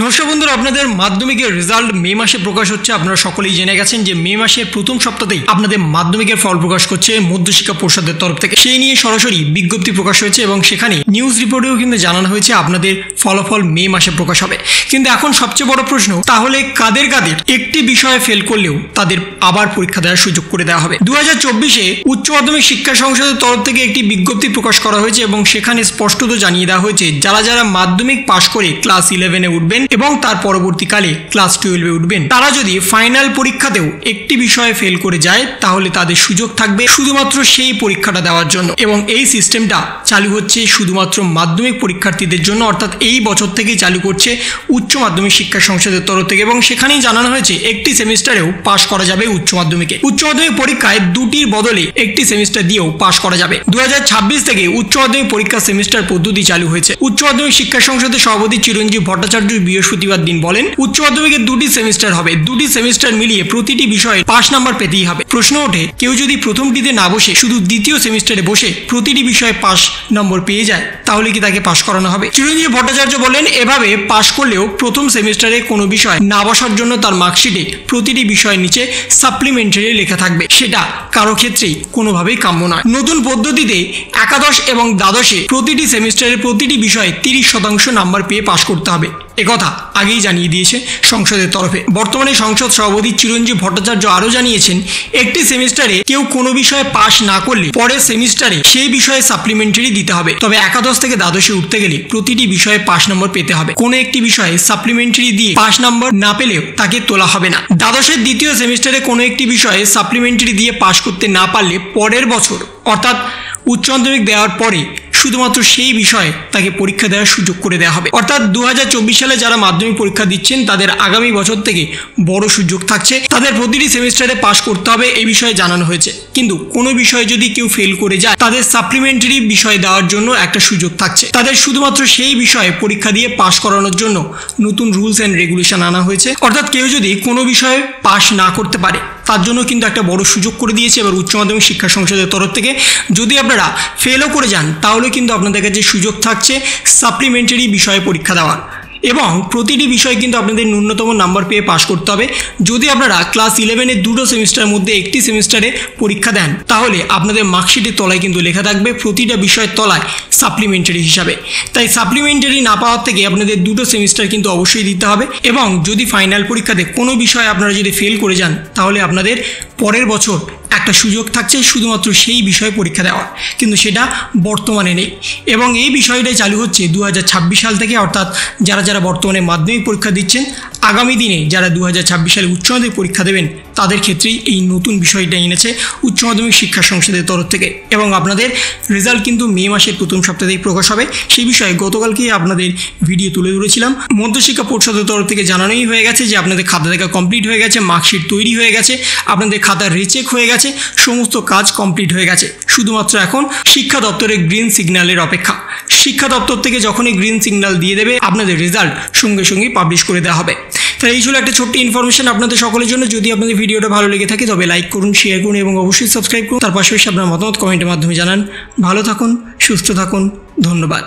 নমস্কার বন্ধুরা, আপনাদের মাধ্যমিকের রেজাল্ট মে মাসে প্রকাশ হচ্ছে। আপনারা সকলেই জেনে গেছেন যে মে মাসের প্রথম সপ্তাহেই আপনাদের মাধ্যমিকের ফল প্রকাশ করছে মধ্যশিক্ষা পর্ষদের তরফ থেকে। সেই নিয়ে সরাসরি বিজ্ঞপ্তি প্রকাশ হয়েছে এবং সেখানে নিউজ রিপোর্টেও কিন্তু জানানো হয়েছে আপনাদের ফলাফল মে মাসে প্রকাশ হবে। কিন্তু এখন সবচেয়ে বড় প্রশ্ন, তাহলে কাদের কাদের একটি বিষয়ে ফেল করলেও তাদের আবার পরীক্ষা দেওয়ার সুযোগ করে দেওয়া হবে। 2024-এ উচ্চ মাধ্যমিক শিক্ষা সংসদের তরফ থেকে একটি বিজ্ঞপ্তি প্রকাশ করা হয়েছে এবং সেখানে স্পষ্টত জানিয়ে দেওয়া হয়েছে যারা যারা মাধ্যমিক পাশ করে ক্লাস 11-এ উঠবেন এবং তার পরবর্তীকালে ক্লাস 12-এ উঠবেন, তারা যদি ফাইনাল পরীক্ষাতেও একটি বিষয়ে ফেল করে যায় তাহলে তাদের সুযোগ থাকবে শুধুমাত্র সেই পরীক্ষাটা দেওয়ার জন্য। এবং এই সিস্টেমটা চালু হচ্ছে শুধুমাত্র মাধ্যমিক পরীক্ষার্থীদের জন্য, অর্থাৎ এই বছর থেকেই চালু করছে উচ্চ মাধ্যমিক শিক্ষা সংসদের তরফ থেকে। এবং সেখানেই জানানো হয়েছে একটি সেমিস্টারেও পাশ করা যাবে উচ্চ মাধ্যমিকে। উচ্চ মাধ্যমিক পরীক্ষায় দুটির বদলে একটি সেমিস্টার দিয়েও পাশ করা যাবে। 2026 থেকে উচ্চ মাধ্যমিক পরীক্ষা সেমিস্টার পদ্ধতি চালু হয়েছে। উচ্চ মাধ্যমিক শিক্ষা সংসদের সভাপতি চিরঞ্জীব ভট্টাচার্য বৃহস্পতিবার দিন বলেন, উচ্চ মাধ্যমিকের দুটি সেমিস্টার হবে, দুটি সেমিস্টার মিলিয়ে প্রতিটি বিষয়ে পাস নাম্বার পেতেই হবে। প্রশ্ন ওঠে, কেউ যদি প্রথমটিতে না বসে শুধু দ্বিতীয় সেমিস্টারে বসে প্রতিটি বিষয়ে পাস নম্বর পেয়ে যায় তাহলে কি তাকে পাস করানো হবে? চিরঞ্জীব ভট্টাচার্য বলেন, এভাবে পাস করলেও প্রথম সেমিস্টারে কোনো বিষয় না বসার জন্য তার মার্কশিটে প্রতিটি বিষয়ের নিচে সাপ্লিমেন্টারি লেখা থাকবে, সেটা কারো ক্ষেত্রেই কোনোভাবেই কাম্য নয়। নতুন পদ্ধতিতে একাদশ এবং দ্বাদশে প্রতিটি সেমিস্টারের প্রতিটি বিষয়ে 30% নাম্বার পেয়ে পাস করতে হবে, একথা আগেই জানিয়ে দিয়েছে সংসদের তরফে। বর্তমানে সংসদ সভাপতি চিরঞ্জীব ভট্টাচার্য আরও জানিয়েছেন, একটি সেমিস্টারে কেউ কোনো বিষয়ে পাস না করলে পরের সেমিস্টারে সেই বিষয়ে সাপ্লিমেন্টারি দিতে হবে। তবে একাদশ থেকে দ্বাদশে উঠতে গেলে প্রতিটি বিষয়ে পাস নম্বর পেতে হবে। কোনো একটি বিষয়ে সাপ্লিমেন্টারি দিয়ে পাস নম্বর না পেলেও তাকে তোলা হবে না। দ্বাদশের দ্বিতীয় সেমিস্টারে কোনো একটি বিষয়ে সাপ্লিমেন্টারি দিয়ে পাস করতে না পারলে পরের বছর অর্থাৎ উচ্চ মাধ্যমিক দেওয়ার পরে শুধুমাত্র সেই বিষয়ে তাকে পরীক্ষা দেওয়ার সুযোগ করে দেওয়া হবে। অর্থাৎ 2024 সালে যারা মাধ্যমিক পরীক্ষা দিচ্ছেন তাদের আগামী বছর থেকে বড় সুযোগ থাকছে, তাদের প্রতিটি সেমিস্টারে পাস করতে হবে এই বিষয়ে জানানো হয়েছে। কিন্তু কোনো বিষয়ে যদি কেউ ফেল করে যায় তাদের সাপ্লিমেন্টারি বিষয় দেওয়ার জন্য একটা সুযোগ থাকছে। তাদের শুধুমাত্র সেই বিষয়ে পরীক্ষা দিয়ে পাস করানোর জন্য নতুন রুলস অ্যান্ড রেগুলেশন আনা হয়েছে। অর্থাৎ কেউ যদি কোনো বিষয়ে পাস না করতে পারে তার জন্য কিন্তু একটা বড় সুযোগ করে দিয়েছে এবার উচ্চ মাধ্যমিক শিক্ষা সংসদের তরফ থেকে। যদি আপনারা ফেলও করে যান তাহলে কিন্তু আপনাদের কাছে সুযোগ থাকছে সাপ্লিমেন্টারি বিষয়ে পরীক্ষা দেওয়ার এবং প্রতিটি বিষয় কিন্তু আপনাদের ন্যূনতম নাম্বার পেয়ে পাস করতে হবে। যদি আপনারা ক্লাস 11-এর দুটো সেমিস্টারের মধ্যে একটি সেমিস্টারে পরীক্ষা দেন তাহলে আপনাদের মার্কশিটের তলায় কিন্তু লেখা থাকবে প্রতিটা বিষয়ের তলায় সাপ্লিমেন্টারি হিসাবে। তাই সাপ্লিমেন্টারি না পাওয়ার থেকে আপনাদের দুটো সেমিস্টার কিন্তু অবশ্যই দিতে হবে। এবং যদি ফাইনাল পরীক্ষাতে কোনো বিষয়ে আপনারা যদি ফেল করে যান তাহলে আপনাদের পরের বছর একটা সুযোগ থাকছে শুধুমাত্র সেই বিষয়ে পরীক্ষা দেওয়ার, কিন্তু সেটা বর্তমানে নেই। এবং এই বিষয়টাই চালু হচ্ছে 2026 সাল থেকে, অর্থাৎ যারা যারা বর্তমানে মাধ্যমিক পরীক্ষা দিচ্ছেন আগামী দিনে যারা 2026 সালে উচ্চ মাধ্যমিক পরীক্ষা দেবেন তাদের ক্ষেত্রেই এই নতুন বিষয়টা এনেছে উচ্চ মাধ্যমিক শিক্ষা সংসদের তরফ থেকে। এবং আপনাদের রেজাল্ট কিন্তু মে মাসের প্রথম সপ্তাহেই প্রকাশ হবে। সেই বিষয়ে গতকালকেই আপনাদের ভিডিও তুলে ধরেছিলাম। মধ্যশিক্ষা পর্ষদের তরফ থেকে জানানোই হয়ে গেছে যে আপনাদের খাতা দেখা কমপ্লিট হয়ে গেছে, মার্কশিট তৈরি হয়ে গেছে, আপনাদের খাতা রিচেক হয়ে গেছে, সমস্ত কাজ কমপ্লিট হয়ে গেছে। শুধুমাত্র এখন শিক্ষা দপ্তরের গ্রিন সিগন্যালের অপেক্ষা। শিক্ষা দপ্তর থেকে যখনই গ্রিন সিগন্যাল দিয়ে দেবে আপনাদের রেজাল্ট সঙ্গে সঙ্গে পাবলিশ করে দেওয়া হবে। তাই এই ছিল একটা ছোট্ট ইনফরমেশন আপনাদের সকলের জন্য। যদি আপনাদের ভিডিওটা ভালো লেগে থাকে তবে লাইক করুন, শেয়ার করুন এবং অবশ্যই সাবস্ক্রাইব করুন। তার পাশাপাশি আপনার মতামত কমেন্টের মাধ্যমে জানান। ভালো থাকুন, সুস্থ থাকুন, ধন্যবাদ।